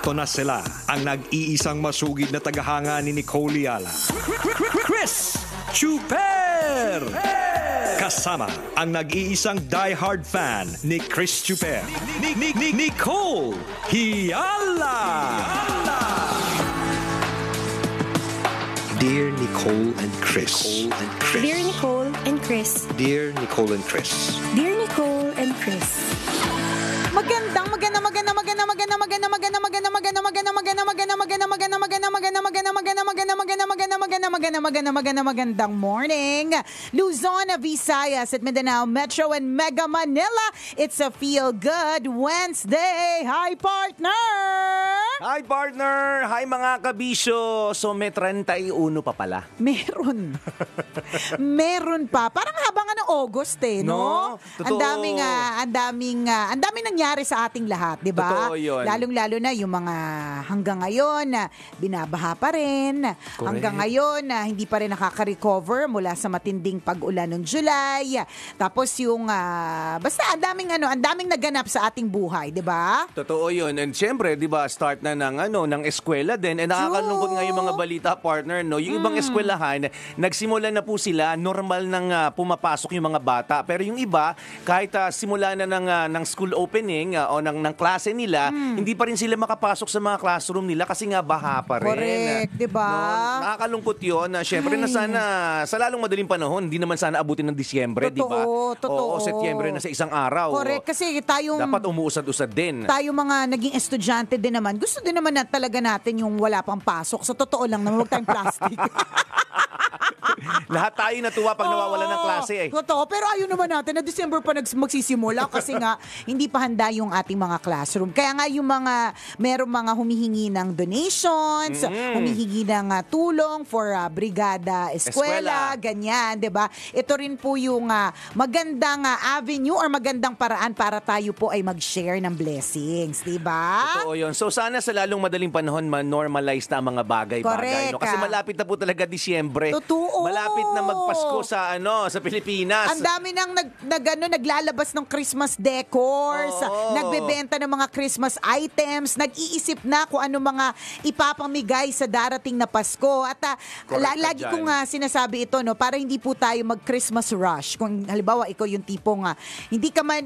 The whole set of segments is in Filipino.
Ito na sila, ang nag-iisang masugid na tagahanga ni Nicole Yala. Chris Chuper! Kasama ang nag-iisang diehard fan ni Chris Chuper. Nicole Yala! Dear Nicole and Chris. Dear Nicole and Chris. Dear Nicole and Chris. Dear Nicole and Chris. Magandang morning, Luzon, Visayas at Mindanao, Metro and Mega Manila. It's a Feel Good Wednesday. Hi, partner! Hi, partner! Hi, mga kabisyo! So, may 31 pa pala. Meron. Meron pa. Parang habang August no? Totoo. Ang daming nangyari sa ating lahat, di ba? Totoo yun. Lalong-lalo na yung mga hanggang ngayon na binabaha pa rin. Correct. Hanggang ngayon na hindi pa rin nakaka-recover mula sa matinding pag-ulan ng July. Tapos yung basta ang daming naganap sa ating buhay, di ba? Totoo yun. And syempre, di ba, start na ng eskwela din. And nakakalungkot nga yung mga balita, partner, no? Yung ibang eskwelahan, nagsimula na po sila, normal nang pumapasok yung mga bata. Pero yung iba, kahit simula na ng school opening o ng klase nila, hindi pa rin sila makapasok sa mga classroom nila kasi nga baha pa rin. Correct, di ba? No? Nakakalungkot yun. Syempre na sana, sa lalong madaling panahon, hindi naman sana abutin ng Disyembre, di ba? Totoo. Oo, Setyembre na sa isang araw. Correct, kasi tayong dapat umuusad-usad din. Tayo mga naging estudyante din naman, gusto din naman na talaga natin yung wala pang pasok. Sa totoo lang naman, huwag tayong plastic. Lahat tayo natuwa pag nawawala ng klase eh. Totoo, pero ayaw naman natin na December pa magsisimula kasi nga hindi pa handa yung ating mga classroom. Kaya nga yung merong mga humihingi ng donations, humihingi ng tulong for brigada eskwela, ganyan, 'di ba? Ito rin po yung magandang avenue or magandang paraan para tayo po ay mag-share ng blessings, 'di ba? Totoo 'yun. So sana sa lalong madaling panahon man-normalize na ang mga bagay-bagay, no? Kasi malapit na po talaga Disyembre. Totoo. Malapit na magpasko sa Pilipinas. Ang dami nang naglalabas ng Christmas decors, nagbebenta ng mga Christmas items, nag-iisip na kung ano mga ipapamigay sa darating na Pasko. At lagi kong sinasabi ito, no, para hindi po tayo mag-Christmas rush. Kung halimbawa ikaw yung tipong hindi ka man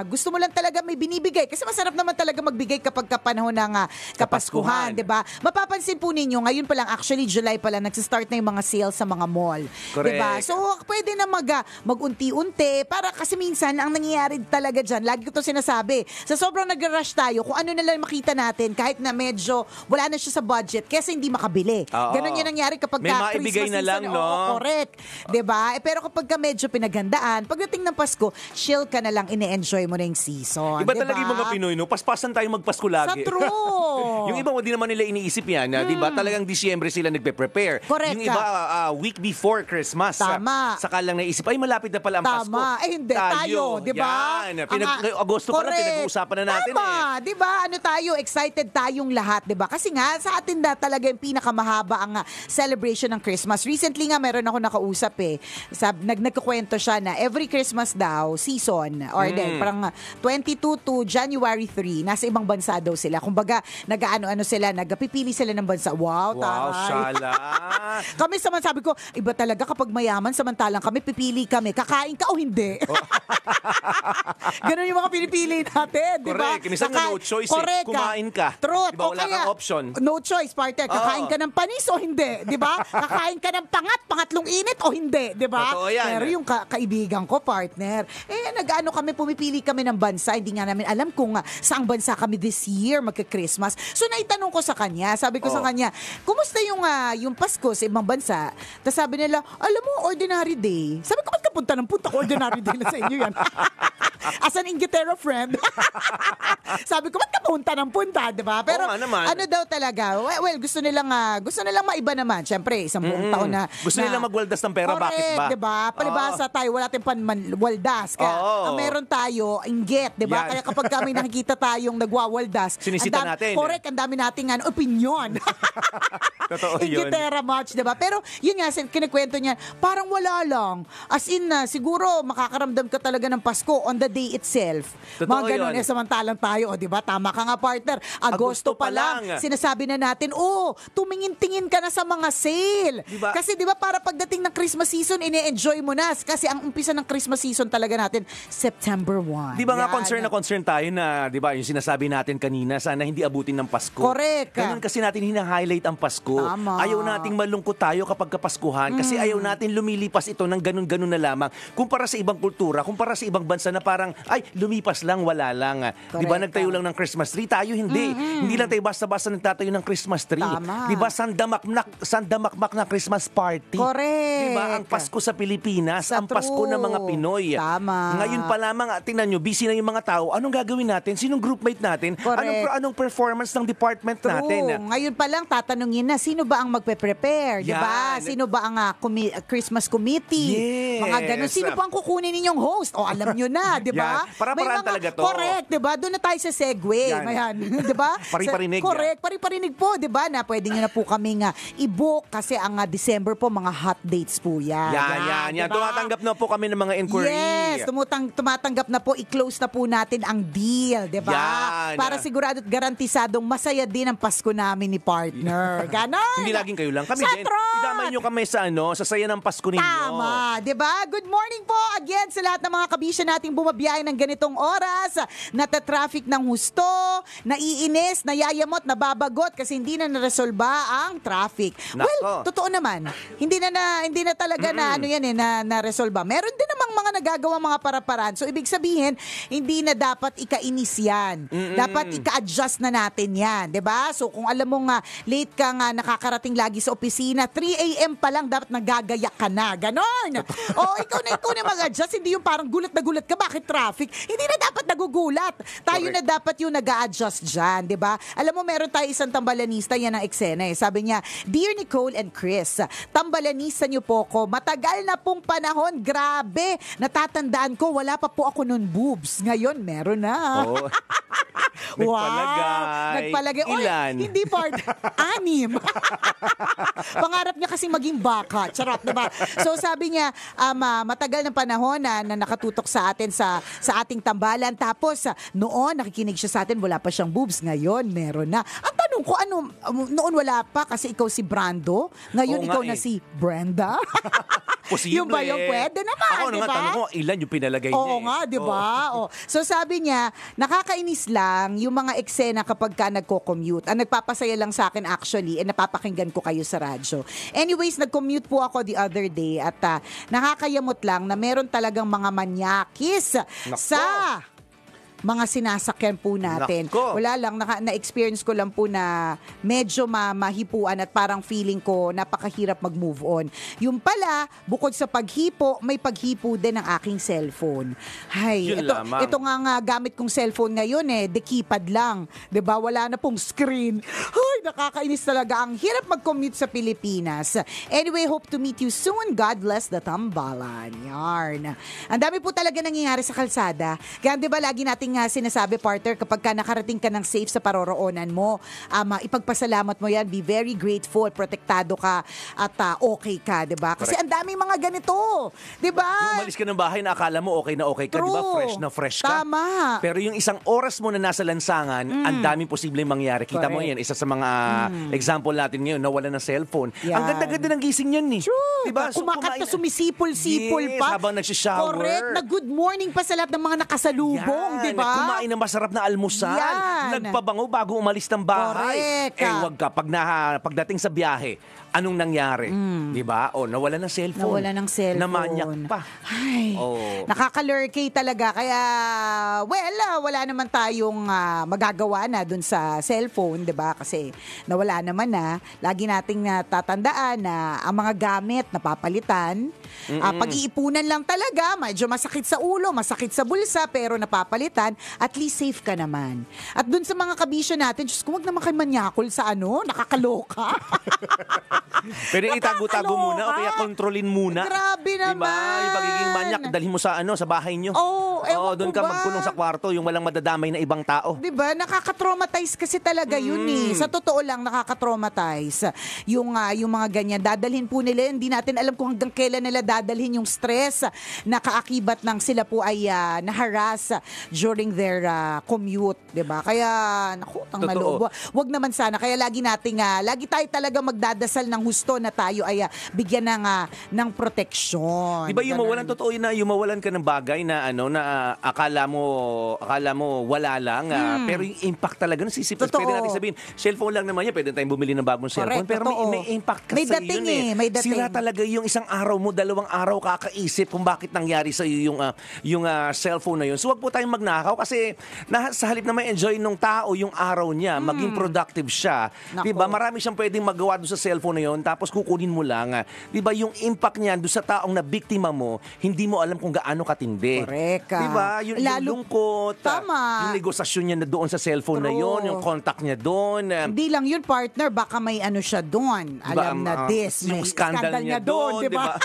gusto mo lang talaga may binibigay kasi masarap naman talaga magbigay kapag kapanahon ng Kapaskuhan, 'di ba? Mapapansin po ninyo ngayon pa lang, actually July pa lang nagsi-start na yung mga sales sa mga mall. Diba? So, pwede na mag-unti-unti para kasi minsan ang nangyayari talaga dyan, lagi ko to sinasabi, sa sobrang nag-rush tayo, kung ano na lang makita natin, kahit na medyo wala na siya sa budget, kasi hindi makabili. Ganon yung nangyari kapag may maibigay na lang, no? Correct. Diba? Pero kapag medyo pinaghandaan, pagdating ng Pasko, chill ka na lang, ine-enjoy mo na yung season. Iba talaga yung mga Pinoy, no? Paspasan tayo magpasko lagi. Sa true. Yung iba, hindi naman nila iniisip yan. Diba? Talagang Disyembre sila nagpe-prepare. Correct. Yung iba, week before Christmas. Tama. Saka lang naisip, ay malapit na pala ang Pasko. Tama. Hindi, tayo, di ba? Agosto pa lang, pinag-uusapan na natin. Tama, di ba? Tayo, excited tayong lahat, di ba? Kasi nga, sa atin na talaga yung pinakamahaba ang celebration ng Christmas. Recently nga, meron ako nakausap nagkukwento siya na every Christmas daw, season, or parang 22 to January 3, nasa ibang bansa daw sila. Kumbaga, nag-ano-ano sila, nagpipili sila ng bansa. Wow, shala. Kami sabi ko, iba talaga kapag mayaman, samantalang kami, pipili kami, kakain ka o hindi. Ganon yung mga pinipili natin, di ba? Correct. Minsan nga no choice kumain ka. Truth. Diba, wala kang option. No choice, partner. Kakain ka ng panis o hindi, di ba? Kakain ka ng pangatlong init o hindi, di ba? Totoo yan. Pero yung kaibigan ko, partner, nag-ano kami, pumipili kami ng bansa, hindi nga namin alam kung saang bansa kami this year magka-Christmas. So naitanong ko sa kanya, sabi ko sa kanya, kumusta yung Pasko sa ibang bansa? Tapos sabi nila, alam mo, ordinary day. Sabi ko, ba't ka punta ng punta ko? Ordinary day na sa inyo yan. As an Inglaterra friend. Sabi ko, ba't ka punta ng punta, di ba? Pero ano daw talaga, well, gusto nilang maiba naman. Siyempre, isang buong taon na... Gusto nilang magwaldas ng pera, correct, bakit ba? Di ba? Palibasa tayo, wala tayong panwaldas. Ang meron tayo, inggit, di ba? Kaya kapag kami nakikita tayong nagwawaldas, sinisita natin. Correct, ang dami nating opinion. Totoo yun. Inglaterra much, di ba? Pero yun nga, kinikwento niya, parang wala lang. As in, siguro makakaramdam ka talaga ng Pasko on the the day itself. Totoo Mga ganun, yun. samantalang tayo, di ba? Tama ka nga, partner. Agosto pa lang. Sinasabi na natin, tumingin-tingin ka na sa mga sale. Diba? Kasi di ba para pagdating ng Christmas season, ine-enjoy mo na. Kasi ang umpisa ng Christmas season talaga natin, September 1. Di ba nga Yan. concern tayo na, di ba, yung sinasabi natin kanina, sana hindi abutin ng Pasko. Correct. Ganun kasi natin hina-highlight ang Pasko. Tama. Ayaw nating malungkot tayo kapag kapaskuhan kasi ayaw natin lumilipas ito ng ganun-ganun na lamang. Kumpara sa ibang kultura, kumpara sa ibang bansa na parang, ay, lumipas lang, wala lang. Di ba, nagtayo lang ng Christmas tree? Tayo hindi. Hindi lang tayo basta-basta nagtatayo ng Christmas tree. Tama. Di ba, sandamakmak na Christmas party. Correct. Di ba, ang Pasko sa Pilipinas, ang True. Pasko ng mga Pinoy. Tama. Ngayon pa lamang, tingnan nyo, busy na yung mga tao. Anong gagawin natin? Sinong groupmate natin? Correct. Anong performance ng department True. natin? Ngayon pa lang tatanungin na sino ba ang magpe-prepare, 'di ba? Yan. Sino ba ang Christmas committee? Yes. Mga ganun. Sino pa ang kukunin ninyong host? O alam nyo na, 'di ba? Yan. Para-paraan talaga to. Correct, 'di ba? Doon na tayo sa segue. Yan. Ayan, 'di ba? Pari-parinig. Correct, pari-parinig po, 'di ba? Na pwede niyo na po kaming i-book kasi ang December po mga hot dates po 'yan. Yan. Diba? Tumatanggap na po kami ng mga inquiry. Yes, tumatanggap na po, i-close na po natin ang deal, 'di ba? Yan. Para sigurado at garantisadong masaya din ang Pasko namin ni partner. Ganon. Hindi laging kayo lang. Kami Sa din. trot! Idamay nyo kami sa sa saya ng Pasko ninyo. Tama, 'di ba? Good morning po again sa lahat ng mga kabisya nating bumabiyahe ng ganitong oras, nata-traffic ng husto, naiinis, nayayamot, nababagot kasi hindi na naresolba ang traffic. Nako. Well, totoo naman. Hindi na talaga na na-resolba. Meron din namang mga nagagawa mga para-paraan. So ibig sabihin, hindi na dapat ikainis 'yan. Dapat ika-adjust na natin 'yan, 'di ba? So kung alam mo nga late ka nga nakakarating lagi sa opisina, 3 a.m. pa lang dapat nagagayak ka na. Ganon. Ikaw na mag-adjust. Hindi yung parang gulat na gulat ka. Bakit traffic? Hindi na dapat nagugulat. Tayo Correct. na dapat yung nag-a-adjust dyan. Di ba? Alam mo, meron tayo isang tambalanista. Yan ang eksena eh. Sabi niya, Dear Nicole and Chris, tambalanista niyo po ko. Matagal na pong panahon. Grabe. Natatandaan ko, wala pa po ako nun boobs. Ngayon, meron na. Oh. Nagpalagay. Oy, Ilan? hindi part. 6. Pangarap niya kasi maging baka. Charot, diba? So sabi niya, matagal ng panahon na nakatutok sa atin sa ating tambalan. Tapos noon, nakikinig siya sa atin, wala pa siyang boobs. Ngayon, meron na. Ang tanong ko, noon wala pa kasi ikaw si Brando. Ngayon, Oo ikaw nga na si Brenda. Posible. Yung ba yung pwede naman, Ako diba? nga, tanong ko, ilan yung pinalagay niya? Oo nga, di ba? So sabi niya, nakakainis lang yung mga eksena kapag ka nagko-commute. Ang nagpapasaya lang sa akin actually, napapakinggan ko kayo sa radyo. Anyways, nag-commute po ako the other day at nakakayamot lang na meron talagang mga manyakis sa mga sinasakyan po natin. Nako. Wala lang, na-experience ko lang po na medyo mahipuan at parang feeling ko napakahirap mag-move on. Yung pala, bukod sa paghipo, may paghipo din ng aking cellphone. Hay, Yun lamang. ito nga gamit kong cellphone ngayon the keypad lang. 'Di ba? Wala na pong screen. Hay, nakakainis talaga. Ang hirap mag-commute sa Pilipinas. Anyway, hope to meet you soon. God bless the tambalan. Yarn. Ang dami po talaga nangyayari sa kalsada. Kaya 'di ba lagi nating sinasabi, partner, kapag ka nakarating ka ng safe sa paroroonan mo, ipagpasalamat mo yan, be very grateful, protektado ka at okay ka, 'di ba? Kasi ang daming mga ganito, 'di ba? Yung umalis ka ng bahay na akala mo okay ka, di ba? True. Fresh na fresh ka. Tama. Pero yung isang oras mo na nasa lansangan, ang daming posibleng mangyari. Kita mo Correct. yan, isa sa mga example natin ngayon, nawala ng cellphone. Yan. Ang ganda-ganda ng gising yan eh. True. Diba? Kumakanta, sumisipol-sipol Yes, pa. habang nagsishower. Correct. Na good morning pa sa lahat ng mga nakasalubong, Yan. di ba? Kumain ng masarap na almusal. Yan. Nagpabango bago umalis ng bahay. Correct. Wag ka. Pagdating sa biyahe, anong nangyari? Di ba? Nawala ng cellphone. Nawala ng cellphone. Namanyak pa. Ay, nakakalurkay talaga. Kaya, wala naman tayong magagawa na dun sa cellphone, di ba? Kasi nawala naman na. Lagi nating tatandaan na ang mga gamit napapalitan. Pag-iipunan lang talaga, medyo masakit sa ulo, masakit sa bulsa, pero napapalitan, at least safe ka naman. At dun sa mga kabisyo natin, Diyos ko, wag naman kayo manyakol sa nakakaloka. Pero itago-tago muna o kaya kontrolin muna. Grabe naman. Diba? Yung pagiging manyak, dalhin mo sa sa bahay nyo. Ewan doon ko ka ba? magkulong sa kwarto, yung walang madadamay na ibang tao. Diba? Nakaka-traumatize kasi talaga yun Sa totoo lang, nakaka-traumatize. Yung mga ganyan, dadalhin po nila, hindi natin alam kung hanggang kailan nila dadalhin yung stress na kaakibat ng sila po ay na-harass during their commute. Diba? Kaya, naku, maloob. Wag naman sana. Kaya lagi tayo talaga magdadasal ng husto na tayo ay bigyan ng proteksyon. Diba yung mawalan, totoo yun na yung mawalan ka ng bagay na na akala mo wala lang, pero yung impact talaga ng sisip. Pwede natin sabihin, cellphone lang naman yan, pwede tayong bumili ng bagong cellphone. Correct, pero may impact ka may sa dating yun may dating. Sira talaga yung isang araw mo, 2 araw kakaisip kung bakit nangyari sa iyo yung cellphone na yun. So wag po tayong magnakaw kasi sa halip na may enjoy nung tao yung araw niya, maging productive siya. Diba? Marami siyang pwedeng magawa doon sa cellphone na yun, tapos kukunin mo lang. Diba? Yung impact niyan doon sa taong na biktima mo, hindi mo alam kung gaano katindi. Correct. Diba? Yung lungkot. Tama. Yung negosasyon niya na doon sa cellphone na yun, yung contact niya doon. Hindi lang yun, partner, baka may siya doon. Alam na yung scandal niya doon, diba?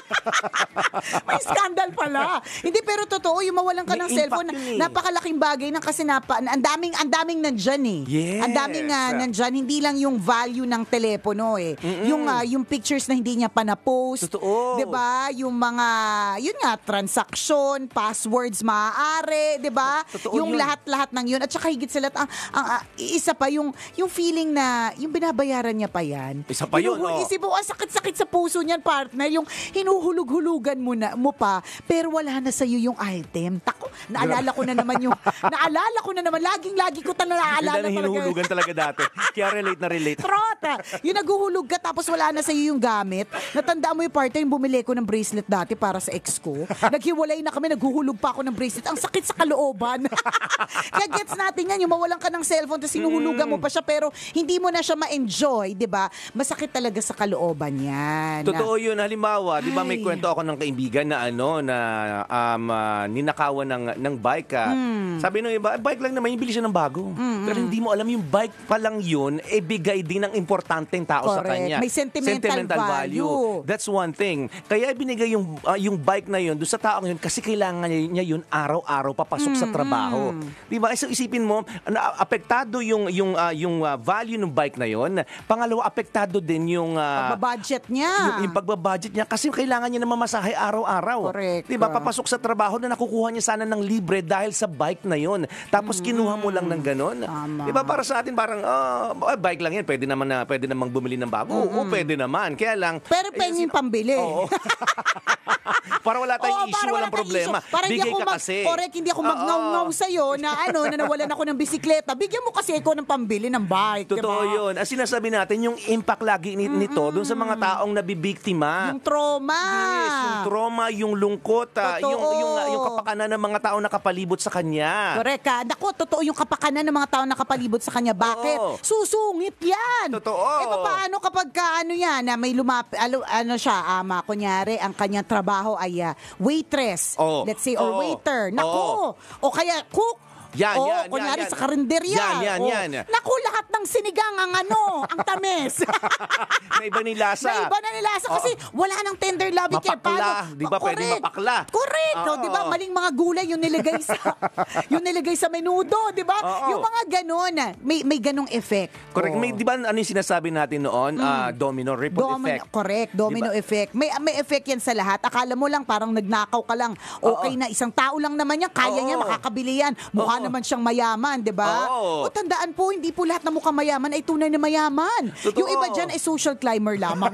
May scandal pala. Hindi, pero totoo, yung mawalan ka ng cellphone, napakalaking bagay na kasi ang daming nandyan Yes. Ang daming nandyan, hindi lang yung value ng telepono Yung pictures na hindi niya pa na-post. Totoo. Diba? Yung mga, transaction, passwords maaari, diba? Totoo Yung yun. lahat ng yun. At saka higit sa lahat, isa pa, yung feeling na, yung binabayaran niya pa yan. Isa pa yun, Isip mo, sakit-sakit sa puso niyan, partner. Yung hinuhulug-hulugan mo pa, pero wala na sa'yo yung item. Tako, naalala ko na naman, laging-lagi ko naalala Yung hinuhulugan talaga dati. Kaya relate. Trota! Yung naguhulog ka tapos wala na sa'yo yung gamit. Natandaan mo yung partner, yung bumili ko ng bracelet dati para sa ex ko. Naghiwalay na kami, naghuhulog pa ako ng bracelet. Ang sakit sa kalooban. Kaya gets natin yan, yung mawalan ka ng cellphone tapos hinuhulugan mo pa siya pero hindi mo na siya ma-enjoy, di ba? Masakit talaga sa kalooban yan. Totoo yun. Halimbawa, di ba may kwento ako ng kaibigan na ninakawan ng bike. Sabi nung iba, bike lang naman, yung bili siya ng bago. Pero hindi mo alam yung bike pa lang yun, bigay din ng importanteng tao sa kanya. May sentimental value. That's one thing. Kaya ibinigay yung bike na yun doon sa taong yun kasi kailangan niya yun araw-araw papasok sa trabaho. Di ba? So isipin mo, apektado yung value ng bike na yun. Pangalawa, apektado din yung pagbabudget niya. Yung pagbabudget niya kasi kailangan niya na mamasahe araw-araw. Correct. Di ba? Papasok sa trabaho na nakukuha niya sana ng libre dahil sa bike na yun. Tapos kinuha mo lang ng ganon. Di ba? Para sa atin parang bike lang yan. Pwede namang bumili ng bago. Oo, pwede naman. Kaya lang pero pengin pambili. Oo. Para wala tayong issue, walang problema. Para bigay ka kasi. Correct, hindi ako mag-ngaw sa'yo na nawalan ako ng bisikleta. Bigyan mo kasi ako ng pambili ng bike. Totoo yun. As sinasabi natin, yung impact lagi nito doon sa mga taong nabibiktima. Yung trauma. Yes, yung trauma, yung lungkot, yung kapakanan ng mga taong nakapalibot sa kanya. Correct. Naku, totoo yung kapakanan ng mga taong nakapalibot sa kanya. Bakit? Susungit yan. Totoo. Paano kapag na may siya, kunyari, ang kanyang trabaho ay waitress, let's say, or waiter. Naku! O kaya cook. Yan. Kunyari sa karinderya. Yan. Naku, lahat ng sinigang ang tamis. May iba ni lasa. Kasi wala nang tender loving care. Mapakla. Di ba pwede mapakla? Correct. Di ba? Maling mga gulay yung nilagay sa menudo. Di ba? Yung mga ganon. May ganong effect. Correct. Di ba yung sinasabi natin noon? Domino, ripple effect. Correct. Domino effect. May effect yan sa lahat. Akala mo lang parang nagnakaw ka lang. Okay na. Isang tao lang naman yan. Kaya niya, makakabili yan. Mukha naman siyang mayaman, di ba? O tandaan po, hindi po lahat na mukhang mayaman ay tunay na mayaman. Totoo. Yung iba dyan ay social climber lamang.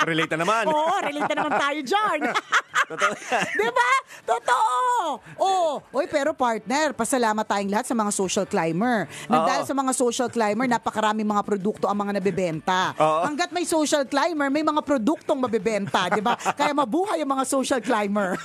Relate na naman. Oo, relate na naman tayo dyan. Totoo. Di ba? Totoo. Pero partner, pasalamat tayong lahat sa mga social climber. Dahil sa mga social climber, napakaraming mga produkto ang mga nabibenta. Hanggat may social climber, may mga produktong mabibenta, di ba? Kaya mabuhay ang mga social climber.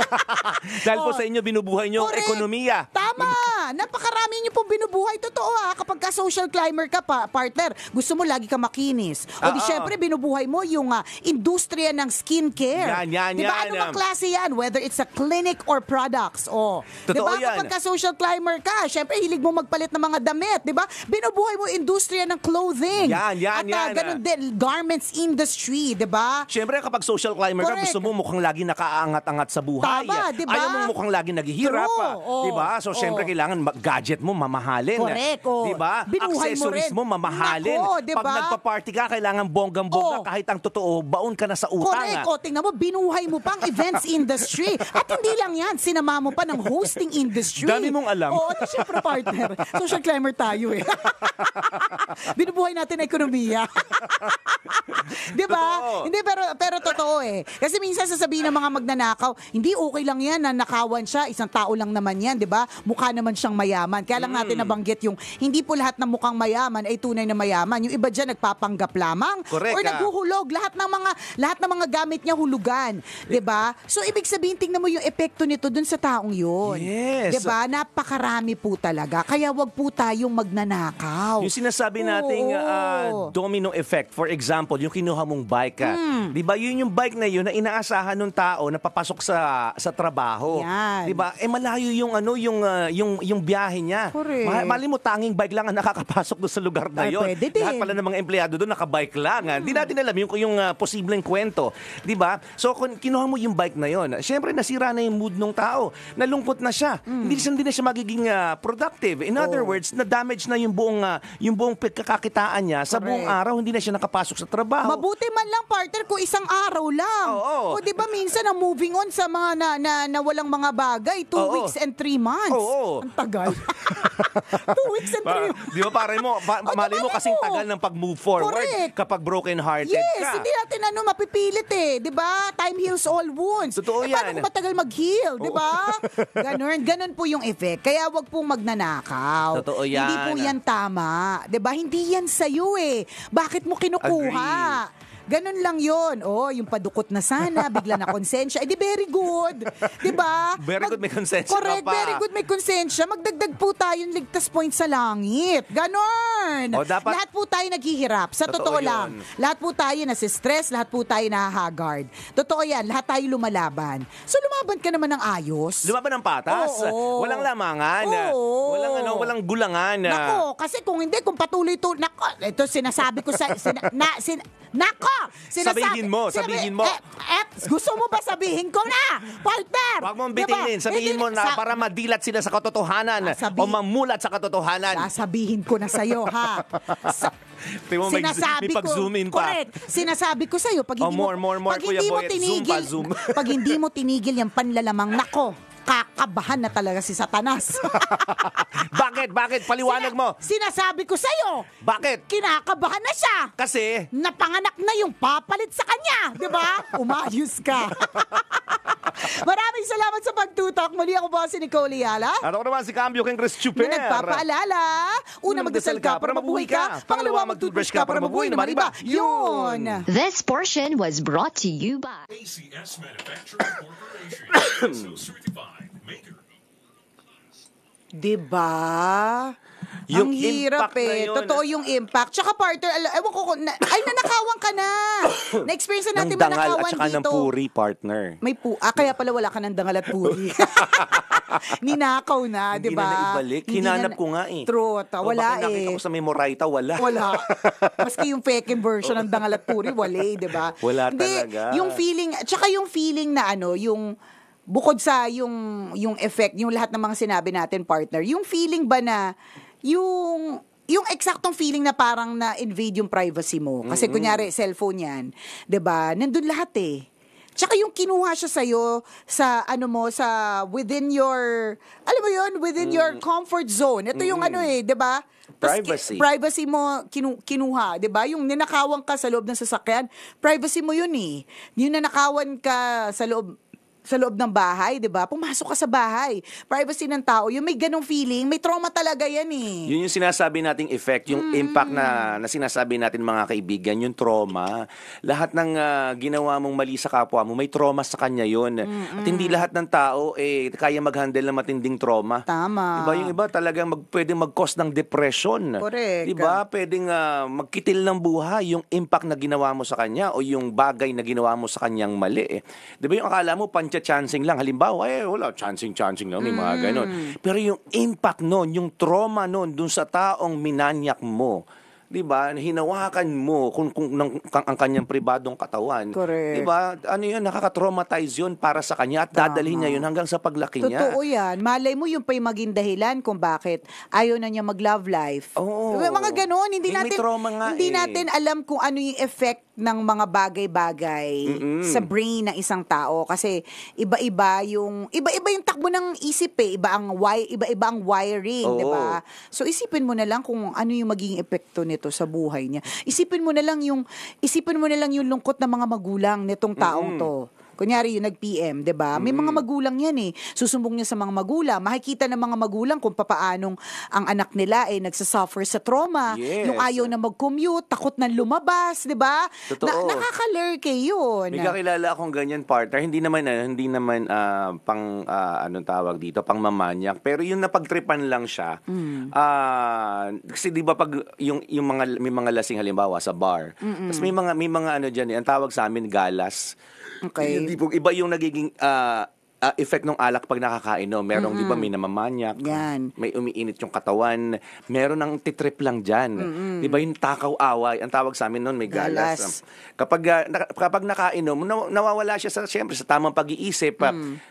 Dahil po sa inyo, binubuhay nyo ang ekonomiya. Tama! Napakarami niyo pong binubuhay. Totoo kapag pagka social climber ka, partner, gusto mo lagi ka makinis. O di syempre, binubuhay mo yung industriya ng skincare. Yan. Diba, ano mga klase yan? Whether it's a clinic or products. O. Totoo Diba, yan. kapag ka social climber ka, syempre, hilig mo magpalit ng mga damit. Diba? Binubuhay mo industriya ng clothing. Yan. At ganun din, garments industry. Diba? Siyempre, kapag social climber ka, Correct. gusto mo mukhang lagi nakaangat-angat sa buhay. Tama, di ba? Ayaw mo mukhang lagi naghihirap. True. Di ba? So, siyempre, kailangan gadget mo mamahalin. Correct. Di ba? Binuhay mo Accessories rin. mo mamahalin. Nako, di Pag ba? nagpa-party ka, kailangan bonggang-bongga. Kahit ang totoo, baon ka na sa utang. Correct. O, tingnan mo, binuhay mo pang events industry. At hindi lang yan, sinama mo pa ng hosting industry. Dami mong alam. Oo, di syempre, partner. Social climber tayo eh. Binubuhay natin ang ekonomiya. Di ba? Totoo. Hindi, pero totoo eh. Kasi minsan sasabihin ng mga magnanakaw, hindi okay lang yan na nakawan siya, isang tao lang naman yan, di ba? Mukha naman siyang mayaman. Kaya lang natin nabanggit yung, hindi po lahat ng mukhang mayaman ay tunay na mayaman. Yung iba dyan nagpapanggap lamang. Correct, Or naghuhulog. Lahat ng mga gamit niya hulugan. Di ba? So, ibig sabihin, tingnan mo yung epekto nito dun sa taong yun. Yes. Di ba? Napakarami po talaga. Kaya wag po tayong magnanakaw. Yung sinasabi nating domino effect, for example, yung kinuha mong bike ka. Di ba? Yun yung bike na yun na inaasahan ng tao na papasok sa trabaho. Yan. Di ba? Malayo yung biyahe niya. Correct. Mali mo, tanging bike lang ang nakakapasok doon sa lugar na Ay, yun. pwede din. Lahat pala ng mga empleyado doon nakabike lang. Hindi natin alam yung posibleng kwento. Di ba? So, kung kinuha mo yung bike na yun, syempre nasira na yung mood ng tao. Nalungkot na siya. Hindi na siya magiging productive. In other words, na-damage na yung buong pagkakakitaan niya sa buong araw. Hindi na siya nakapasok sa trabaho. Mabuti man lang, partner, kung isang araw lang. Oo. O di ba minsan ang moving on sa mga na walang mga bagay, 2 Oo. weeks and 3 months. Oo. Ang tagal. 2 weeks and 3 months. Di ba pare mo, mali mo kasing tagal ng pag-move forward Correct. kapag broken-hearted Yes, ka. hindi natin mapipilit eh, 'di ba? Time heals all wounds. Totoo Paano yan. kung matagal mag-heal, 'di ba? Ganun po yung effect. Kaya wag pong magnanakaw. Totoo yan. Hindi po yan tama, 'di ba? Hindi yan sa iyo eh. Bakit mo kinukuha? Ganun lang yun. Oh, yung padukot na sana, bigla na konsensya. Eh di very good. 'Di ba? Very good, may konsensya Correct, ka pa. very good, may konsensya. Magdagdag po tayo ng ligtas point sa langit. Ganon. O, dapat- Lahat po tayo naghihirap. Sa Totoo totoo yun. lang. Lahat po tayo nasi-stress, lahat po tayo nahahagard. Totoo yan, lahat tayo lumalaban. So lumaban ka naman ng ayos. Lumaban ng patas. Oo. Walang lamangan. Oo. Walang gulangan. Nako, kasi kung hindi, kung patuloy to, nako, ito sinasabi ko nako! Sabihin mo. Gusto mo ba sabihin ko na? Partner! Huwag mong Diba? bitinin. Sabihin mo na Hindi, para madilat sila sa katotohanan o mamulat sa katotohanan. sasabihin ko na sa'yo, ha? Tingnan mo, may pag-zoom in pa. Correct. Sinasabi ko sa'yo, pag hindi more, pag Kuya hindi mo Boy, at zoom tinigil, pa, zoom. pag hindi mo tinigil yung panlalamang, nako, kakabahan na talaga si Satanas. Bakit? Paliwanag mo. Sinasabi ko sa'yo, Bakit? kinakabahan na siya. Kasi, Napanganak na yung papalit sa kanya. Di ba? Umayos ka. Maraming salamat sa pagtutok. Muli ako po si Nicole Yala. at ako naman si Cambio King Chris Chuper. Na nagpapaalala, una magdasal ka para mabuhay ka, pangalawa mag-toothbrush ka para mabuhay naman iba. Yun! This portion was brought to you by ACS Manufacturing Corporation. So certified maker. Diba? Yung Ang hirap impact na eh. yun, Totoo yung impact. Tsaka partner, ewan ko, nanakawan ka na. Na-experience na natin ng dangal manakawan at saka dito. ng puri, partner. May kaya pala wala ka ng dangal at puri. Ninakaw na, di Hindi ba? na naibalik. Hindi Hinanap na- ko nga eh. Truth. Wala Bakit nakita eh. ko sa Memoraita, wala. Wala. Maski yung fake version ng dangal at puri, wala eh, di ba? Wala Hindi, talaga. yung feeling, tsaka yung feeling na yung bukod sa yung effect, yung lahat ng mga sinabi natin, partner, yung feeling ba na yung eksaktong feeling na parang na-invade yung privacy mo. Kasi kunyari, cellphone yan. 'Di ba? Nandun lahat eh. Tsaka yung kinuha siya sa'yo sa sa within your, alam mo yun, within your comfort zone. Ito yung 'di ba? Privacy. Privacy mo kinuha, 'di ba? Yung ninakawan ka sa loob ng sasakyan, privacy mo yun eh. Yung nanakawan ka sa loob sa loob ng bahay, 'di ba? Pumasok ka sa bahay. Privacy ng tao, yung may ganong feeling, may trauma talaga yan eh. Yun yung sinasabi nating effect, yung impact na sinasabi natin mga kaibigan, yung trauma. Lahat ng ginawa mong mali sa kapwa mo, may trauma sa kanya yun. At hindi lahat ng tao kaya mag-handle ng matinding trauma. Tama. Diba? Yung iba talagang pwedeng mag-cause ng depression. Correct. Diba? Pwedeng magkitil ng buhay yung impact na ginawa mo sa kanya o yung bagay na ginawa mo sa kanyang mali. Diba yung akala mo, chancing lang. Halimbawa, wala, chancing lang. May mga ganon. Pero yung impact nun, yung trauma nun, dun sa taong minanyak mo, diba, hinawakan mo ang kanyang pribadong katawan. Correct. Diba, ano yun, nakaka-traumatize yun para sa kanya at dadalhin niya yun hanggang sa paglaki niya. Totoo yan. Malay mo yung pa yung maging dahilan kung bakit ayaw na niya mag-love life. Oo. Mga ganon. Hindi May trauma nga natin alam kung ano yung effect ng mga bagay-bagay sa brain ng isang tao kasi iba-iba yung takbo ng isip iba ang wiring, Oo. 'di ba? So isipin mo na lang kung ano yung magiging epekto nito sa buhay niya. Isipin mo na lang yung lungkot ng mga magulang nitong taong to. Kunyari yung nag-PM, 'di ba? May mga magulang 'yan eh. Susumbong niya sa mga magulang. Makikita ng mga magulang kung papaanong ang anak nila nagsasuffer sa trauma. Yes. Yung ayaw na mag-commute, takot na lumabas, 'di ba? Totoo. Nakaka-lurky 'yun. May kakilala akong ganyan partner, hindi naman anong tawag dito, pang mamanyak, pero yung napagtripan lang siya. Kasi 'di ba pag yung may mga lasing halimbawa sa bar. Tapos may mga ano diyan, ang tawag sa amin galas. Okay. Hindi po iba yung nagiging effect ng alak pag nakakainom. Merong, di ba, may namamanyak. Yan. May umiinit yung katawan. Meron ng titrip lang dyan. Di ba, yung takaw-away. Ang tawag sa amin noon, may galas. Kapag nakainom, nawawala siya siyempre sa tamang pag-iisip.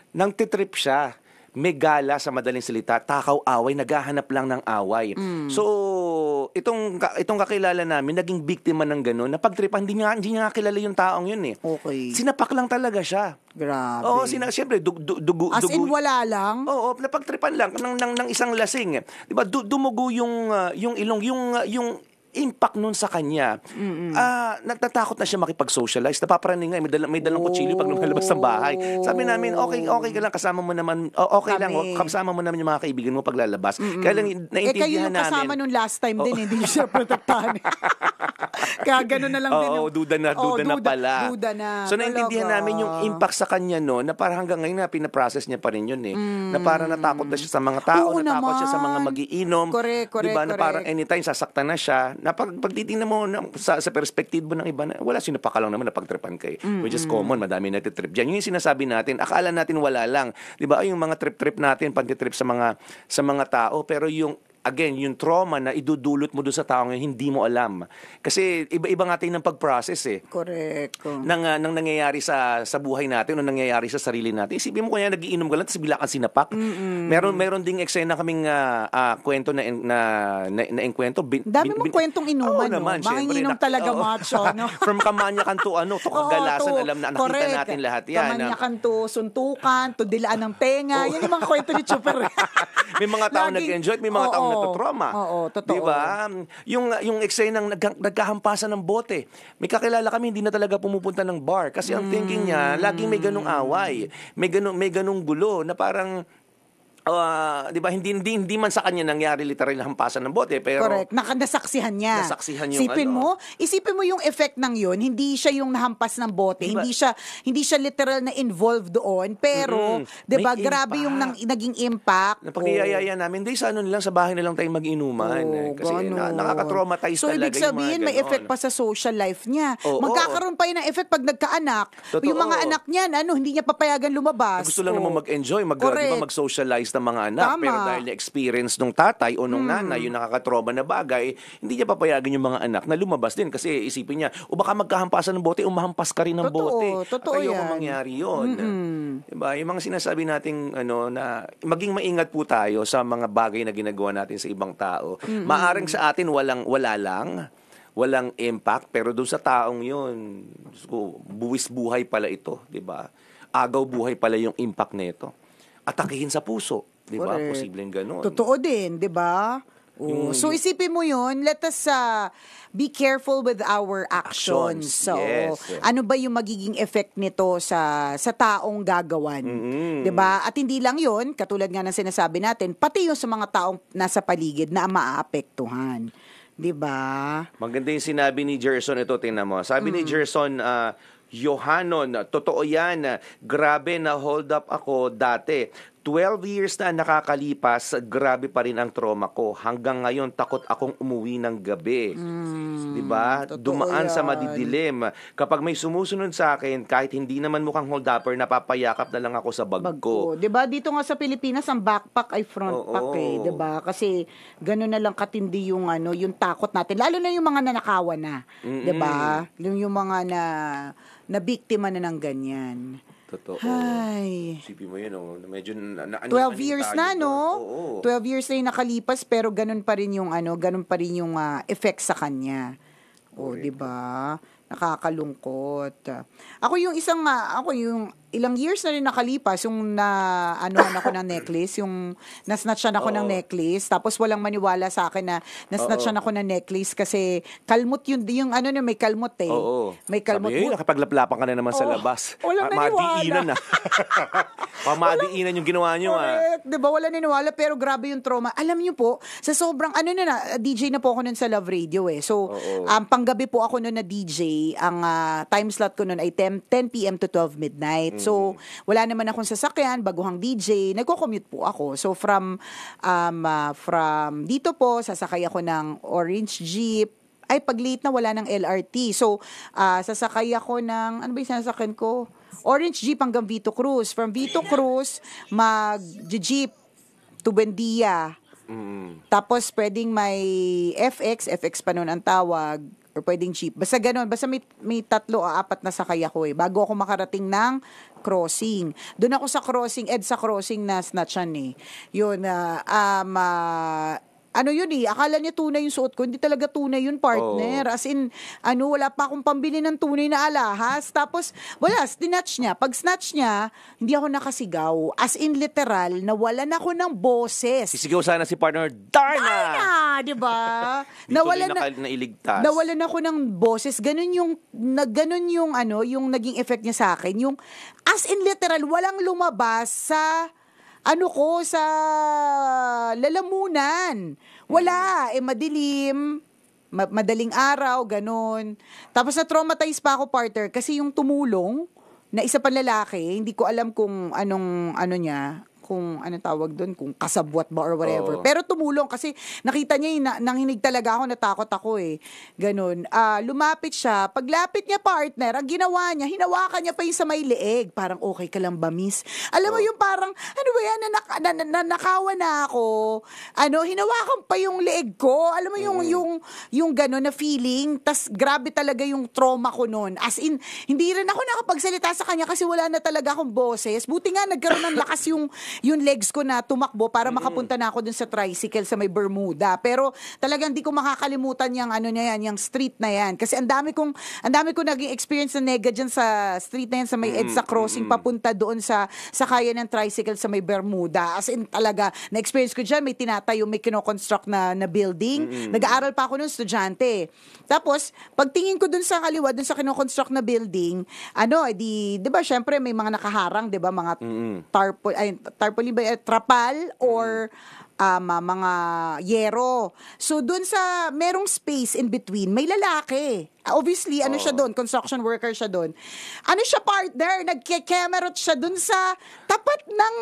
Nang titrip siya. May gala sa madaling salita, takaw-away, naghahanap lang ng away. So, itong kakilala namin, naging biktima ng gano'n, na pagtripan, hindi niya kilala yung taong yun eh. Okay. Sinapak lang talaga siya. Grabe. Oo, siyempre, dugo. As in, wala lang? Oo, napagtripan lang ng isang lasing. Diba, dumugo yung ilong, yung impact nun sa kanya. Natatakot na siya makipag-socialize. Napaparaning nga, may dalang kutsilyo pag lumalabas ng bahay. Sabi namin, okay ka lang, kasama mo naman, kasama mo naman yung mga kaibigan mo paglalabas. Kaya lang, naintindihan kayo yung namin. kasama nun last time din, hindi niyo siya protektahan. Kaya gano'n na lang din. Duda na pala. Duda na. So, naintindihan namin yung impact sa kanya noon, na parang hanggang ngayon na pinaprocess niya pa rin yun eh. Na parang natakot na siya sa mga tao, natakot siya sa mga magiinom. Correct. Diba, na parang anytime sasaktan na siya, na pagtitingnan mo sa perspective mo ng iba, na wala, sinapaka lang naman na pagtripan kay. Which is common, madami natitrip dyan. Yung sinasabi natin, akala natin wala lang. Diba, yung mga trip natin, pantitrip sa mga tao, pero yung trauma na idudulot mo doon sa taong yun, hindi mo alam. Kasi iba-iba nga tayo ng pag-process eh. Correct. Nang nangyayari sa buhay natin o nangyayari sa sarili natin. Isipin mo kaya nagiinom ka lang tapos bigla kang sinapak. Meron ding eksena kaming kwento na enkwento. Dami mong kwentong inuman. Naman, Manginginom talaga macho. No? From kamanyakan to kagalasan, alam na nakita natin lahat yan. Kamanyakan to suntukan, to dilaan ng tenga. Yan yung mga kwento ni Chuper. May mga tao nag-enjoy, may mga tao natotrauma. Oo, totoo. Diba? Yung eksenang nagkahampasan ng bote. May kakilala kami, hindi na talaga pumupunta ng bar. Kasi ang thinking niya, laging may ganung away. May ganung gulo na parang di ba hindi man sa kanya nangyari literal na hampasan ng bote, pero correct, nasaksihan niya. Nasaksihan yung Isipin mo yung effect ng yun, hindi siya yung nahampas ng bote, diba? hindi siya literal na involved doon, pero 'di ba grabe yung naging impact. Napag-iayaya namin, sa nilang sa bahay na lang tayong mag-inuman. Kasi nakaka-traumatize so, talaga. So ibig sabihin may effect pa sa social life niya. Magkakaroon pa yun ng effect pag nagkaanak. Totoo. Yung mga anak niya, hindi niya papayagan lumabas. Gusto lang naman mag-enjoy, mag-socialize ng mga anak. Tama. Pero dahil na-experience nung tatay o nung nanay, yung nakakatrauma na bagay, hindi niya papayagan yung mga anak na lumabas din. Kasi isipin niya, baka magkahampasan ng bote, mahampas ka rin ng bote. Totoo at ayoko yan. mangyari yun. Diba? Yung mga sinasabi nating na maging maingat po tayo sa mga bagay na ginagawa natin sa ibang tao. Maaring sa atin walang impact, pero doon sa taong yun, buwis buhay pala ito. Diba? Agaw buhay pala yung impact nito. Atakihin sa puso. Di ba? Posibleng gano'n. Totoo din, di ba? So isipin mo yun, let us be careful with our actions. So Yes. ano ba yung magiging effect nito sa taong gagawan? 'Di ba? At hindi lang yun, katulad nga ng sinasabi natin, pati yung sa mga taong nasa paligid na maaapektuhan. 'Di ba? Maganda yung sinabi ni Gerson. Ito, tingnan mo. Sabi ni Gerson, Johanon, totoo yan. Grabe na hold up ako dati. 12 years na nakakalipas, grabe pa rin ang trauma ko. Hanggang ngayon, takot akong umuwi ng gabi. Diba? totoo Dumaan sa yan. madidilim. Kapag may sumusunod sa akin, kahit hindi naman mukhang hold-upper, napapayakap na lang ako sa bag ko. 'Di ba? Dito nga sa Pilipinas ang backpack ay front pack eh, 'di ba? Kasi gano'n na lang katindi yung yung takot natin. Lalo na yung mga nanakawan na, 'di ba? Yung mga na biktima na ng ganyan. Totoo. Ay. Sipin mo yun, medyo 12 years na, no? Oo. 12 years na yung nakalipas pero ganun pa rin yung effect sa kanya. O, 'di ba? Nakakalungkot. Ako yung ilang years na rin nakalipas yung ako ng necklace, yung nasnatchan ako ng necklace, tapos walang maniwala sa akin na nasnatchan ako ng necklace kasi kalmot yung may kalmot eh. Oo. May kalmot. Sabi, nakipaglaplapan ka na naman sa Oo. labas. Walang naniwala. Madiinan na. Pamadiinan yung ginawa nyo. Correct. Diba? Wala niniwala pero grabe yung trauma. Alam niyo po, sa sobrang DJ na po ako nun sa Love Radio eh. So, panggabi po ako nun na DJ. Ang time slot ko nun ay 10 p.m. to 12 midnight. So, wala naman akong sasakyan, baguhang DJ. Nagko-commute po ako. So, from dito po, sasakay ako ng Orange Jeep. Ay, pag late na, wala ng LRT. So, sasakay ako ng, ano ba yung sasakyan ko? Orange Jeep hanggang Vito Cruz. From Vito Cruz, mag-jeep to Buendia. Tapos, pwedeng may FX pa nun ang tawag, or pwedeng jeep. Basta ganun. Basta may 3 o 4 na sakay ako eh. Bago ako makarating ng crossing. Doon ako sa crossing, sa crossing na snatchan eh. Yun, yun eh, akala niya tunay yung suot ko. Hindi talaga tunay yun, partner. As in, wala pa akong pambili ng tunay na alahas. Tapos, snatch niya. Pag snatch niya, hindi ako nakasigaw. As in, literal, nawalan ako ng boses. Sisigaw sana si partner, Darna! Di ba? Nailigtas. Nawalan ako ng boses. Ganun yung naging effect niya sa akin. Yung, as in, literal, walang lumabas sa sa lalamunan. Wala. Madilim, madaling araw, ganun. Tapos na-traumatize pa ako, partner, kasi yung tumulong na isa pang lalaki, hindi ko alam kung anong niya, kung anong tawag doon, kung kasabwat ba or whatever. Pero tumulong kasi nakita niya nanginig talaga ako, natakot ako eh. Ganun. Lumapit siya. Paglapit niya, partner, ang ginawa niya, hinawakan niya pa yung sa may leeg. Parang, okay ka lang ba, miss? Alam mo yung parang, ano ba yan, nakawa na ako. Hinawakan pa yung leeg ko. Alam mo yung ganun na feeling. Tas grabe talaga yung trauma ko noon. As in, hindi rin ako nakapagsalita sa kanya kasi wala na talaga akong boses. Buti nga nagkaroon ng lakas yung legs ko na tumakbo para makapunta na ako dun sa tricycle sa may Bermuda. Pero talagang hindi ko makakalimutan yung street na yan. Kasi ang dami kong naging experience na nega dyan sa street na yan sa may EDSA crossing papunta doon sa kaya ng tricycle sa may Bermuda. As in talaga, na-experience ko dyan, may tinatayo, may kinoconstruct na building. Nag-aaral pa ako nung estudyante. Tapos, pagtingin ko dun sa kaliwa, dun sa kinoconstruct na building, di ba, syempre may mga nakaharang, di ba, mga tarpaulin ba, trapal or mga yero. So, dun sa merong space in between, may lalaki. Obviously, siya doon? Construction worker siya doon. Partner? Nagke-camerot siya doon sa tapat ng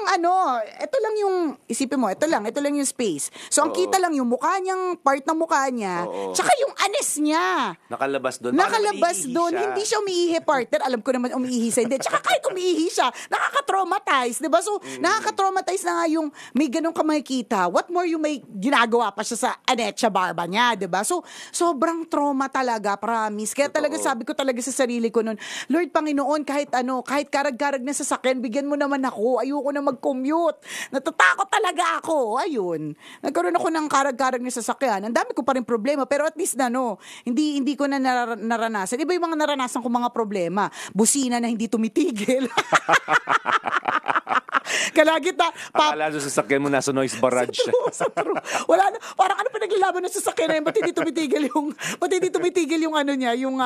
ito lang yung, isipin mo, ito lang yung space. So, ang kita lang yung mukha niyang, part ng mukha niya, tsaka yung anes niya. Nakalabas doon. Hindi siya umiihi, partner. Alam ko naman umiihi siya. Hindi. Tsaka kahit umiihi siya, nakaka-traumatize. Diba? So, nakaka-traumatize na nga yung may ganun ka makikita. What more yung may ginagawa pa siya sa Anecha Barba niya. Diba? So, sobrang trauma talaga, promise. Kaya talaga sabi ko talaga sa sarili ko noon, Lord Panginoon, kahit karag-karag na sasakyan, bigyan mo naman ako. Ayoko na mag-commute. Natatakot talaga ako. Ayun. Nagkaroon ako ng karag-karag na sasakyan. Ang dami ko pa rin problema, pero at least hindi ko na naranasan. Iba yung mga naranasan ko mga problema. Busina na hindi tumitigil. Kalagit na Akala sa sasakyan mo nasa noise barrage. True. Wala na. Parang ano laban ng sasakyan na yun, ba't hindi tumitigil yung ano niya, yung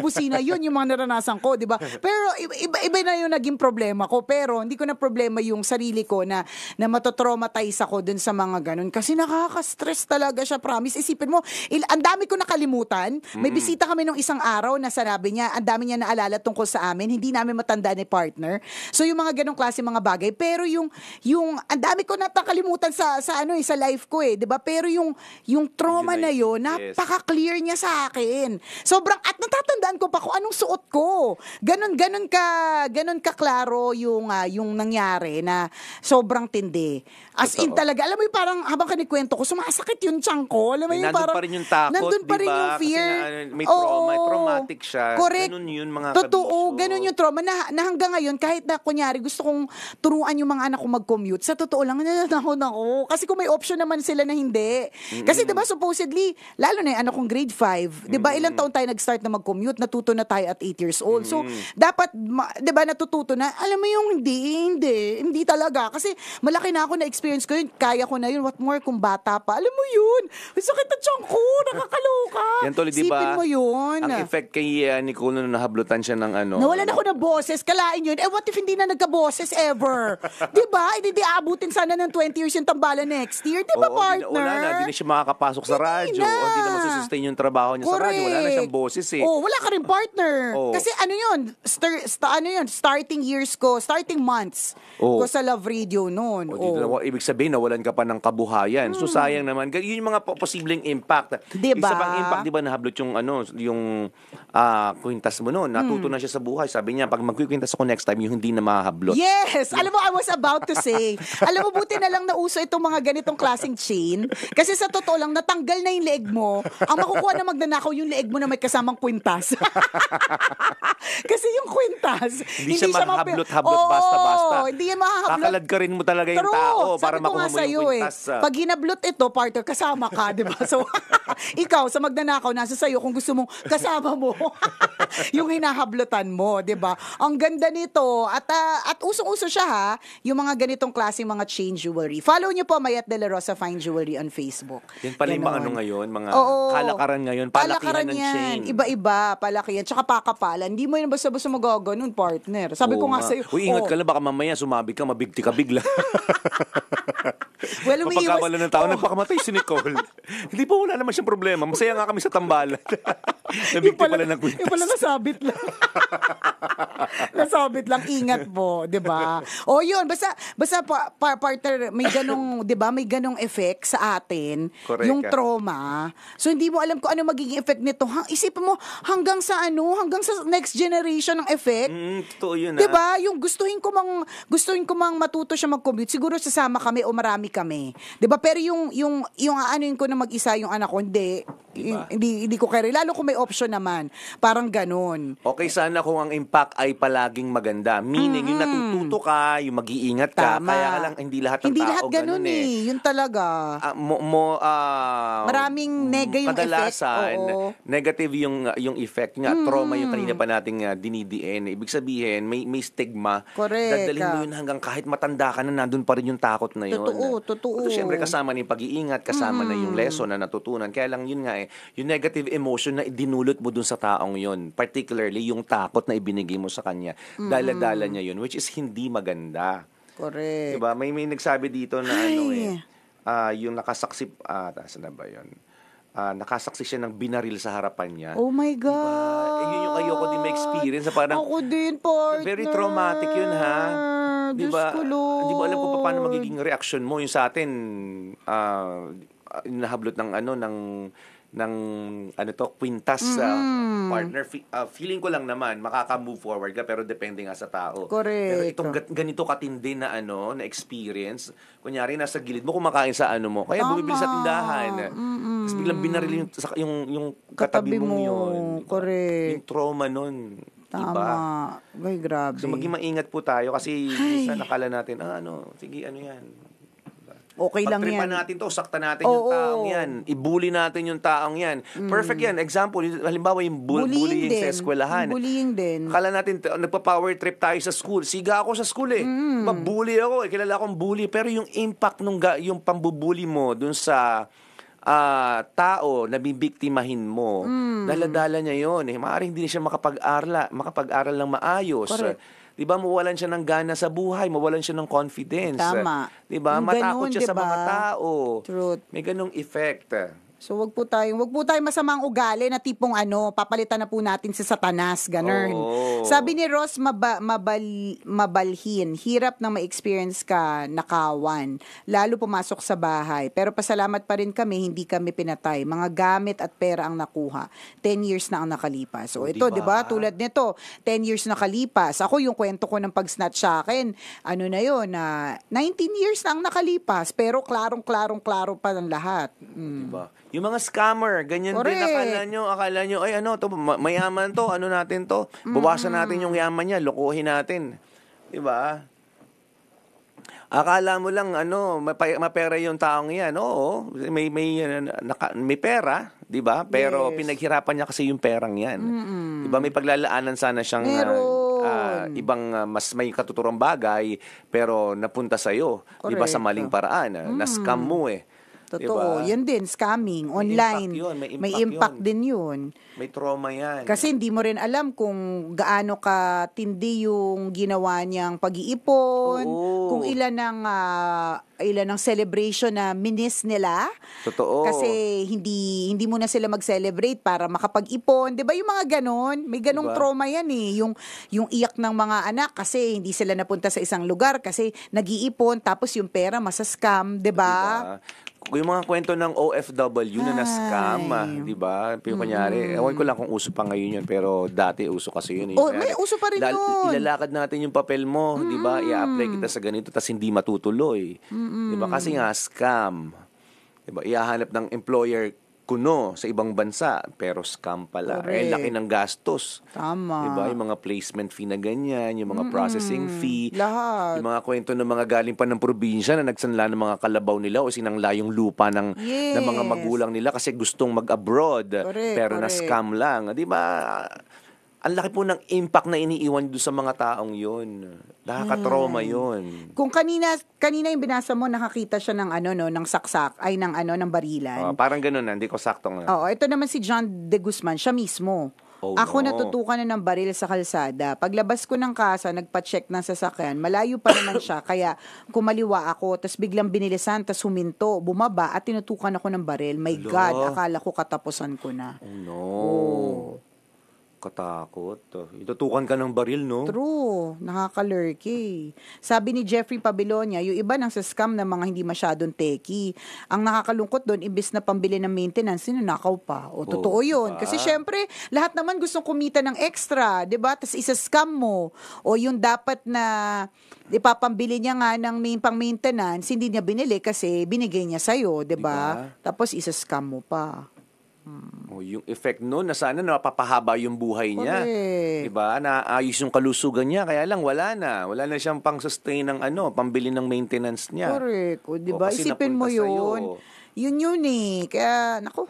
busina. Yun yung mga naranasan ko, di ba? Pero iba na yung naging problema ko. Pero hindi ko na problema yung sarili ko na matotraumatize ako dun sa mga ganun. Kasi nakaka-stress talaga siya, promise. Isipin mo, ang dami ko nakalimutan. May bisita kami nung isang araw na sanabi niya, ang dami niya naalala tungkol sa amin. Hindi namin matanda ni partner. So yung mga ganung klase mga bagay. Pero yung ang dami ko nakalimutan sa life ko 'di ba? Pero yung trauma na yun, napaka-clear niya sa akin. Sobrang at natatandaan ko pa kung anong suot ko. Ganon ka klaro yung nangyari na sobrang tindi. As in talaga, alam mo yung parang habang kinikwento ko, sumasakit yung tiyan ko. Alam mo yung nandun parang pa rin yung takot, nandun pa rin diba? yung fear. Kasi may trauma, traumatic siya. Correct. Ganun yun, mga Totoo, kabisyo. ganun yung trauma na hanggang ngayon, kahit na kunyari gusto kong turuan yung mga anak ko mag-commute, sa totoo lang, nananakot ako. Kasi kung may option naman sila na hindi. Kasi diba supposedly, lalo na yung anak kong grade 5, diba ilang taon tayo nag-start na mag-commute, natuto na tayo at 8 years old. So, dapat, diba natututo na, alam mo yung hindi talaga. Kasi malaki na ako na-experience ko yun, kaya ko na yun, what more kung bata pa. Alam mo yun, sakit na tiyan ko, nakakaloka. Yan tol, di ba? Sipin mo yun. Ang effect kay Nicole nung nahablutan siya ng ano. Nawalan ako ng boses, kalain yun. What if hindi na nagka-boses ever? Diba? Hindi aabutin sana ng 20 years yung tambala next year. Diba, partner? Wala na, hindi na siya makakapasok sa radyo. na. Hindi na masusustain yung trabaho niya sa radyo. Wala na siyang boses eh. Wala ka rin partner. Oh. Kasi ano yun, starting years ko, starting months ko sa Love Radio noon. Ibig sabihin, nawalan ka pa ng kabuhayan. So sayang naman. Yun yung mga posibleng impact. Diba? Isa pang impact, di ba, nahablot yung kwintas mo noon. Natuto na siya sa buhay. Sabi niya, pag magkikwintas ako next time, yung hindi na mahablot. Yes! Alam mo, I was about to say, alam mo, buti na lang nauso itong mga ganitong klaseng chain. Kasi sa totoo lang, natanggal na yung leeg mo. Ang makukuha na magnanakaw yung leeg mo na may kasamang kwintas. Kasi yung kwintas, Hindi siya mahablot-hablot basta-basta. Hindi yan mahahablot. Kakalad ka rin mo talaga yung tao para makuha mo yung kwintas. Pag hinablot ito, partner, kasama ka, di ba? So, ikaw, sa magnanakaw, nasa sayo kung gusto mong kasama mo yung hinahablotan mo, di ba? Ang ganda nito. At usong-uso siya, ha? Yung mga ganitong klaseng mga chain jewelry. Follow nyo po Mayat De La Rosa Fine Jewelry on Facebook. Yan pala yung mga Ganon. ngayon, mga Oo. kalakaran ngayon, palakihan ng yan. chain. Iba-iba, palakihan. Tsaka pakapalan. Hindi mo yun basta-basta magaganon, partner. Sabi ko nga sa'yo. Uy, ingat ka lang, baka mamaya sumabit ka, mabigti ka bigla. Well, umiiwas. Mapagkabala ng tao, nagpakamatay si Nicole. Hindi pa, wala naman siyang problema. Masaya nga kami sa tambalan. Nabigti pala ng kwintas. Yung pala nasabit lang. Nasabit lang, ingat po, 'di ba? O yun, basta partner, may ganong, 'di ba? May ganong effect sa atin, Correct yung ka. trauma. So hindi mo alam kung ano magiging effect nito. Isipin mo hanggang sa next generation ng effect. Totoo yun, 'Di ba? Yung gustuhin ko mang matuto siya mag-commute, siguro sasama kami o marami kami. 'Di ba? Pero yung aanuin ko na mag-isa yung anak ko, hindi. Diba? Hindi ko kaya. Lalo kung may option naman. Parang ganun. Okay, sana kung ang impact ay palaging maganda. Meaning, yung natututo ka, yung mag-iingat ka. Tama. Kaya lang, hindi lahat ng Hindi tao lahat ganun eh. Yun talaga. Maraming nega yung kadalasan, effect. Oo. negative yung effect nga. Trauma yung kanina pa nating dinidiin. Ibig sabihin, may stigma. Correct. Dadalhin mo yun hanggang kahit matanda ka na, nandun pa rin yung takot na yun. Totoo. Ito, syempre, kasama na yung pag-iingat, kasama na yung lesson na natutunan. Kaya lang yun nga yung negative emotion na dinulot mo dun sa taong yun, particularly yung takot na ibinigay mo sa kanya, dala-dala niya yun, which is hindi maganda. Correct. Diba? May nagsabi dito na yung nakasaksi, saan na ba yun? Nakasaksi siya ng binaril sa harapan niya. Oh my God. Yun yung ayoko din may experience na parang ako din, partner. very traumatic yun, ha? Diyos Diba? ko, Lord. Hindi mo alam kung paano magiging reaction mo. Yung sa atin, nahablot ng kwintas partner. Feeling ko lang naman makaka-move forward ka, pero depende nga sa tao. Correct. Pero itong ganito katindi na na experience, kunyari nasa gilid mo kumakain sa mo, kaya bumibili sa tindahan. Tapos biglang binaril yung katabi mo yun. Correct. Yung trauma nun. Tama. Iba. Ay, grabe. So maging maingat po tayo kasi minsan nakala natin, sige, yan. Okay lang Pagtripan yan. natin to, sakta natin yung taong yan. Ibuli natin yung taong yan. Perfect yan. Example, halimbawa yung bullying sa eskwelahan. Bullying din. Akala natin, nagpa-power trip tayo sa school. Siga ako sa school eh. Mabully ako. Kilala akong bully. Pero yung impact yung pambubully mo dun sa tao na bibiktimahin mo, dala-dala niya yun. Maaaring hindi siya makapag-aral ng maayos. Correct. Di ba, mawalan siya ng gana sa buhay, mawalan siya ng confidence. Tama. Di ba, Yung matakot ganun, siya sa diba? mga tao. Truth. May ganung effect. So wag po tayong masamang ugali na tipong papalitan na po natin si Satanas, ganun. Oo. Sabi ni Ross Mabalhin, hirap na ma-experience ka nakawan, lalo pumasok sa bahay. Pero pasalamat pa rin kami, hindi kami pinatay. Mga gamit at pera ang nakuha. 10 years na ang nakalipas. So ito, diba? 'di ba? Tulad nito, 10 years nakalipas. Ako yung kwento ko ng pag-snatch sa akin, 19 years na ang nakalipas, pero klaro pa ng lahat. Diba? Yung mga scammer, ganyan din. Correct. Akala nyo, ay to, mayaman to, ano natin to, bawasan natin yung yaman niya, lokohin natin. Diba? Akala mo lang, mapera yung taong yan. Oo, may pera, diba? Pero Yes. pinaghirapan niya kasi yung perang yan. Diba? May paglalaanan sana siyang ibang mas may katuturang bagay, pero napunta sa'yo. Diba? Correct. Sa maling paraan. Na-scam mo eh. Totoo. Diba? Yan din, scamming, online. May impact yun. din yun. May trauma yan. Kasi hindi mo rin alam kung gaano katindi yung ginawa niyang pag-iipon, Oo. kung ilan ng celebration na minis nila. Totoo. Kasi hindi mo na sila mag-celebrate para makapag-ipon. 'Di ba yung mga ganon? May ganong Diba? trauma yan eh. Yung iyak ng mga anak kasi hindi sila napunta sa isang lugar kasi nag-iipon tapos yung pera masascam, 'di ba? Diba? Yung mga kwento ng OFW na na-scam, di ba? Pero kunyari, ewan ko lang kung uso pa ngayon yun, pero dati uso kasi yun. Oh, may uso pa rin yun. Ilalakad natin yung papel mo, di ba? I-apply kita sa ganito, tas hindi matutuloy. Di ba? Kasi nga, scam. Di ba? Ihahanap ng employer kuno sa ibang bansa, pero scam pala. Correct. Laki ng gastos. Tama. Di ba? Yung mga placement fee na ganyan, yung mga processing fee. Lahat. Yung mga kwento ng mga galing pa ng probinsya na nagsanla ng mga kalabaw nila o sinangla yung lupa ng mga magulang nila kasi gustong mag-abroad. Correct, pero correct. na-scam lang. Di ba? Ang laki po ng impact na iniiwan doon sa mga taong yun. Nakaka-trauma yun. Kung kanina yung binasa mo, nakakita siya ng ng saksak, ng barilan. Parang ganun na, hindi ko sakto nga. Oo, ito naman si John De Guzman, siya mismo. Oh, Ako no. natutukan na ng baril sa kalsada. Paglabas ko ng kasa, nagpa-check ng sasakyan. Malayo pa naman siya, kaya kumaliwa ako, tas biglang binilisan, tas huminto, bumaba, at tinutukan ako ng baril. My Hello? God, akala ko katapusan ko na. Oh, no. Katakot. Itutukan ka ng baril, no? True, nakakalurky. Sabi ni Jeffrey Pabilonia, yung iba nang sa scam ng mga hindi masyadong techie. Ang nakakalungkot doon, imbis na pambili ng maintenance, sinunakaw pa. O, totoo yun. Diba? Kasi syempre, lahat naman gustong kumita ng extra, di ba? Tapos isa-scam mo. O yung dapat na ipapambili niya nga ng pang-maintenance, hindi niya binili kasi binigay niya sa'yo, di ba? Diba? Tapos isa-scam mo pa. Yung effect noon na sana napapahaba yung buhay niya. Correct. Diba? Naayos yung kalusugan niya, kaya lang wala na. Wala na siyang pang-sustain ng pambili ng maintenance niya. Correct. O, di ba? kasi Isipin mo napunta yun. Yun eh. Kaya, naku,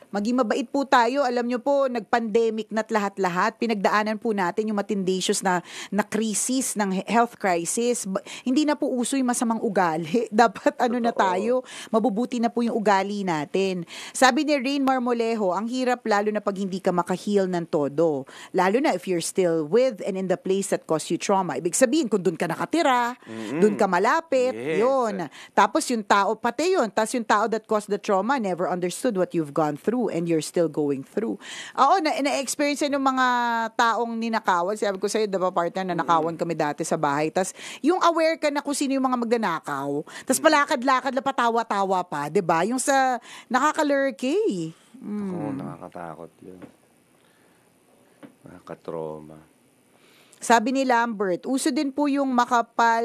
maging mabait po tayo. Alam nyo po, nag-pandemic na't lahat-lahat. Pinagdaanan po natin yung matindi issues na krisis, ng health crisis. Hindi na po uso yung masamang ugali. Dapat na tayo, mabubuti na po yung ugali natin. Sabi ni Rain Marmolejo, ang hirap lalo na pag hindi ka makaheal ng todo. Lalo na if you're still with and in the place that caused you trauma. Ibig sabihin, kung doon ka nakatira, doon ka malapit, Yes. yun. Tapos yung tao, pati yun. Tapos yung tao that caused the trauma never understood what you've gone through and you're still going through. Oo, na-experience ng mga taong ninakawan. Sabi ko sa'yo, diba partner, na nakawan kami dati sa bahay. Tapos yung aware ka na kung sino yung mga magnanakaw. Tapos palakad-lakad na patawa-tawa pa. Diba? Yung sa nakakalurky. Oo, nakakatakot yun. Nakakatrauma. Sabi ni Lambert, uso din po yung makapal,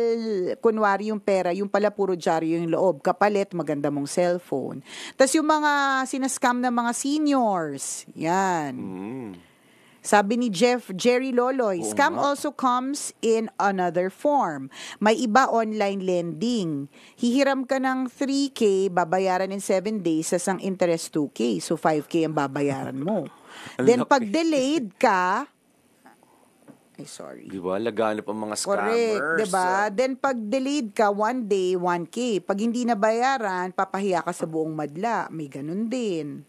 kunwari yung pera, yung pala puro dyaryo yung loob, kapalit, maganda mong cellphone. Tapos yung mga sinascam ng mga seniors, yan. Sabi ni Jerry Loloy, scam also comes in another form. May iba online lending. Hihiram ka ng 3K, babayaran in 7 days, sa ang interest 2K. So 5K ang babayaran mo. Then pag delayed ka, Ay, sorry. Di ba? Laganap ang mga scammers. Correct, 'di ba? Then pag delayed ka one day, 1K. Pag hindi nabayaran, papahiya ka sa buong madla. May ganun din.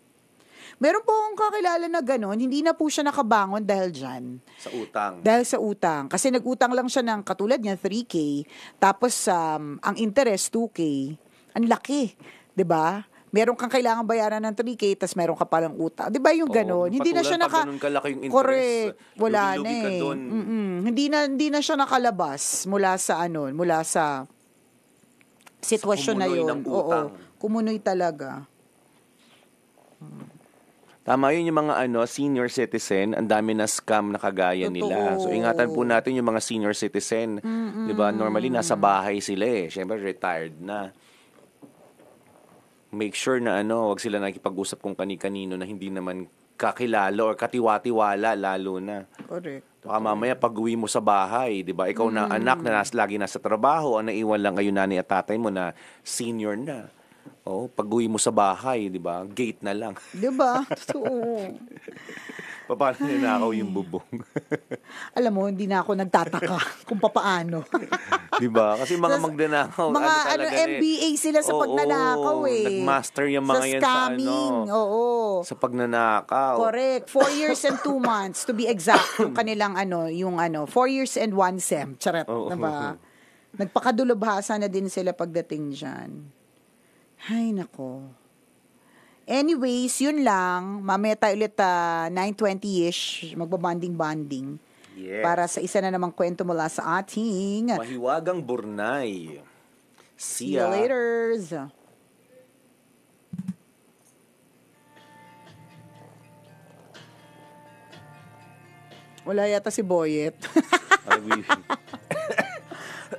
Meron po akong kakilala na ganun, hindi na po siya nakabangon dahil dyan. Sa utang. Dahil sa utang. Kasi nag-utang lang siya ng katulad niya, 3K. Tapos ang interest, 2K. Ang laki. 'Di ba? Meron kang kailangan bayaran ng 3K, tapos meron ka palang utang. 'Di ba yung ganun? Hindi na siya pag ganun kalaki yung interest, Correct. Wala na lugi-lugi ka eh. dun. Hindi na siya nakalabas mula sa sitwasyon na kumunoy yun. ng utang. Oo. Kumunoy talaga. Tama yun yung mga senior citizen, ang dami na scam na kagaya Totoo. nila. So ingatan po natin yung mga senior citizen. 'Di ba? Normally nasa bahay sila eh. Syempre retired na. Make sure na wag sila nakikipag-usap kung kani-kanino na hindi naman kakilala or katiwa-tiwala lalo na. Correct. Baka mamaya pag-uwi mo sa bahay, 'di ba? Ikaw na anak na lagi nasa trabaho, ang naiwan lang kayo nanay at tatay mo na senior na. Oh, pag-uwi mo sa bahay, 'di ba? Gate na lang. 'Di ba? Totoo. Paano ninakaw yung bubong? Alam mo, hindi na ako nagtataka kung papaano. 'Di ba? Kasi mga magnanakaw, Mga talaga eh. MBA sila sa Oo, pagnanakaw eh. Nag-master yung mga sa yan scamming. Oo. sa pagnanakaw. Correct. 4 years and 2 months to be exact yung kanilang 4 years and 1 sem. Charot, Oo. diba? Nagpakadulubhasa na din sila pagdating dyan. Ay, nako. Anyways, yun lang. Mamaya tayo ulit 9:20-ish. Magbabanding-banding. Yes. Para sa isa na namang kwento mula sa ating Mahiwagang Burnay. See you later. Wala yata si Boyet.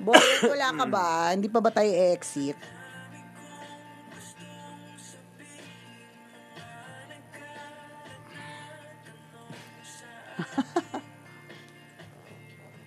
Boyet, wala ka ba? Hindi pa ba tayo exit?